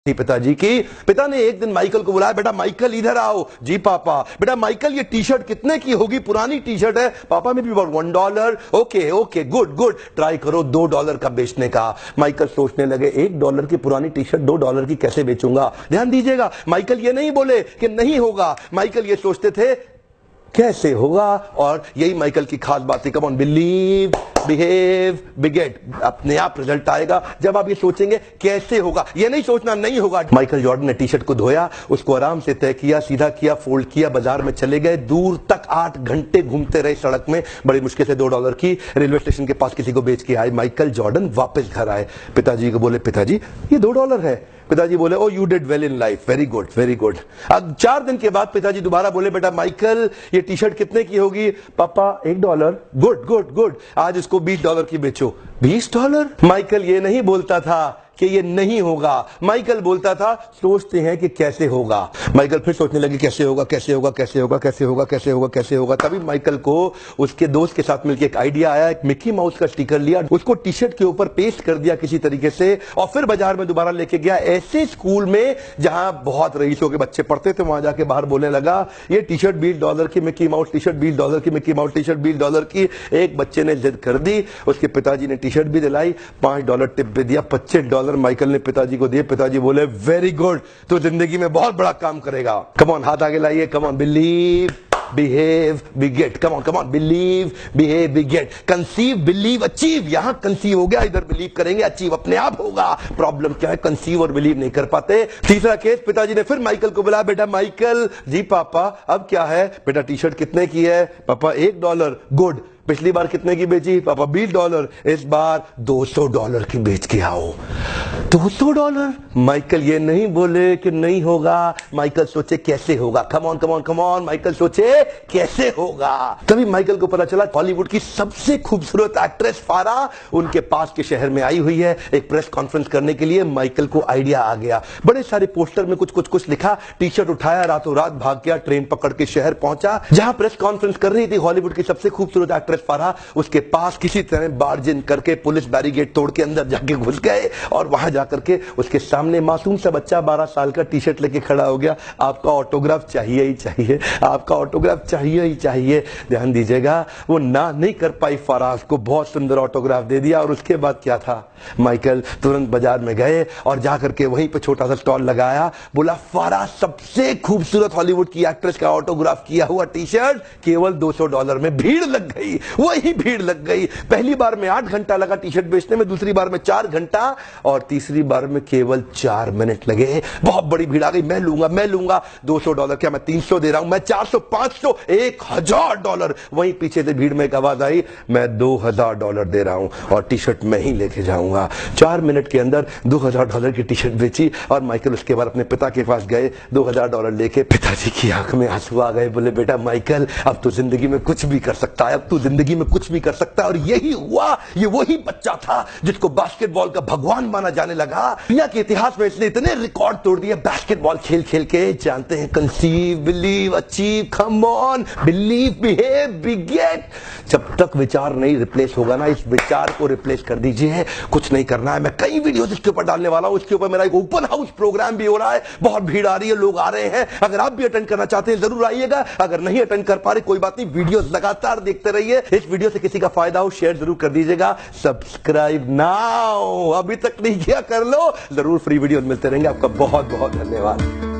थी पिताजी की। पिता ने एक दिन माइकल को बुलाया, बेटा माइकल इधर आओ। जी पापा। बेटा माइकल ये टी शर्ट कितने की होगी? पुरानी टी शर्ट है पापा, में भी about $1। Okay okay good good, try करो $2 का बेचने का। माइकल सोचने लगे $1 की पुरानी टी शर्ट $2 की कैसे बेचूंगा। ध्यान दीजिएगा, माइकल ये नहीं बोले कि नहीं होगा, माइकल ये सोचते थे कैसे होगा। और यही माइकल की खास बात है, कम ऑन बिलीव बिहेव बिगेट, अपने आप रिजल्ट आएगा जब आप ये सोचेंगे कैसे होगा, ये नहीं सोचना नहीं होगा। माइकल जॉर्डन ने टी शर्ट को धोया, उसको आराम से तय किया, सीधा किया, फोल्ड किया, बाजार में चले गए, दूर तक 8 घंटे घूमते रहे सड़क में, बड़ी मुश्किल से $2 की रेलवे स्टेशन के पास किसी को बेच के आए। माइकल जॉर्डन वापस घर आए, पिताजी को बोले पिताजी ये $2 है। पिताजी बोले oh you did well in life, very good very good. अब 4 दिन के बाद पिताजी दोबारा बोले बेटा माइकल ये टी शर्ट कितने की होगी? पापा $1। गुड गुड गुड, आज इसको $20 की बेचो। $20? माइकल ये नहीं बोलता था कि ये नहीं होगा, माइकल बोलता था सोचते हैं कि कैसे होगा। माइकल फिर सोचने लगे कैसे होगा कैसे होगा कैसे होगा कैसे होगा कैसे होगा कैसे होगा। तभी माइकल को उसके दोस्त के साथ मिलकर एक आइडिया आया, एक मिकी माउस का स्टिकर लिया, उसको टी शर्ट के ऊपर पेस्ट कर दिया किसी तरीके से, और फिर बाजार में दोबारा लेके गया, ऐसे स्कूल में जहां बहुत रईसों के बच्चे पढ़ते थे, वहां जाके बाहर बोलने लगा ये टी शर्ट $20 की मिकी माउस टी शर्ट, $20 की मिकी माउस टी शर्ट, $20 की। एक बच्चे ने जिद कर दी, उसके पिताजी ने टी शर्ट भी दिलाई, $5 टिप भी दिया, $25 माइकल ने पिताजी को दिए। पिताजी बोले वेरी गुड, तो जिंदगी में बहुत बड़ा काम करेगा। कम ऑन, हाथ आगे लाइए, कम on, believe behave बिगेट, come on believe behave बिगेट, conceive believe achieve. यहां कंसीव हो गया, इधर बिलीव करेंगे, अचीव अपने आप होगा। प्रॉब्लम क्या है, कंसीव और बिलीव नहीं कर पाते। तीसरा केस, पिताजी ने फिर माइकल को बुलाया, बेटा माइकल। जी पापा अब क्या है? बेटा टी शर्ट कितने की है? पापा $1। गुड, पिछली बार कितने की बेची? पापा $20। इस बार $200 की बेच के आओ। $200? माइकल ये नहीं बोले कि नहीं होगा, माइकल सोचे कैसे होगा। Come on come on come on, Michael सोचे कैसे होगा। तभी माइकल को पता चला हॉलीवुड की सबसे खूबसूरत एक्ट्रेस फारा उनके पास के शहर में आई हुई है एक प्रेस कॉन्फ्रेंस करने के लिए। माइकल को आइडिया आ गया, बड़े सारे पोस्टर में कुछ कुछ कुछ लिखा, टी शर्ट उठाया, रातों रात भाग गया, ट्रेन पकड़ के शहर पहुंचा जहां प्रेस कॉन्फ्रेंस कर रही थी हॉलीवुड की सबसे खूबसूरत एक्ट्रेस फारा। उसके पास किसी तरह बार्ज इन करके पुलिस बैरिकेड तोड़ के अंदर जाके घुस गए, और वहां जाकर के उसके सामने मासूम सा बच्चा 12 साल का टी शर्ट लेके खड़ा हो गया। आपका ऑटोग्राफ चाहिए ही चाहिए, आपका ऑटोग्राफ चाहिए ही चाहिए। ध्यान दीजिएगा, वो ना नहीं कर पाई फारा, उसको बहुत सुंदर ऑटोग्राफ दे दिया। और उसके बाद क्या था, माइकल तुरंत बाजार में गए और जाकर के वहीं पे छोटा सा स्टॉल लगाया, बोला फारा सबसे खूबसूरत हॉलीवुड की एक्ट्रेस का ऑटोग्राफ किया हुआ टी शर्ट केवल $200 में। भीड़ लग गई, वही भीड़ लग गई। पहली बार में 8 घंटा लगा टी शर्ट बेचने में, दूसरी बार में 4 घंटा, और तीसरी बार में केवल 4 मिनट लगे। बहुत बड़ी भीड़ आ गई, मैं लूंगा $200 क्या मैं 300 दे रहा हूं, मैं 400 500 $1000। वहीं पीछे से भीड़ में एक आवाज आई, मैं $2000 दे रहा हूं और टी शर्ट मैं ही लेके जाऊंगा। 4 मिनट के अंदर $2000 की टी शर्ट बेची। और माइकल उसके बाद अपने पिता के पास गए, $2000 लेके पिताजी की आंख में आंसू आ गए। बोले बेटा माइकल अब तो जिंदगी में कुछ भी कर सकता है, अब तू जिंदगी में कुछ भी कर सकता है। और यही हुआ, ये वही बच्चा था जिसको बास्केटबॉल का भगवान माना जाने लगा। दुनिया के इतिहास में इसने इतने रिकॉर्ड तोड़ दिए बास्केटबॉल खेल खेल के। जानते हैं, conceive believe achieve, come on believe behave beget. जब तक विचार नहीं रिप्लेस होगा ना, इस विचार को रिप्लेस कर दीजिए। कुछ नहीं करना है, मैं कई वीडियोस इसके ऊपर डालने वाला हूं। इसके ऊपर मेरा एक ओपन हाउस प्रोग्राम भी हो रहा है, बहुत भीड़ आ रही है, लोग आ रहे हैं। अगर आप भी अटेंड करना चाहते हैं जरूर आइएगा, अगर नहीं अटेंड कर पा रहे कोई बात नहीं, वीडियोस लगातार देखते रहिए। इस वीडियो से किसी का फायदा हो शेयर जरूर कर दीजिएगा। सब्सक्राइब नाउ, अभी तक नहीं किया कर लो, जरूर फ्री वीडियो मिलते रहेंगे। आपका बहुत बहुत धन्यवाद।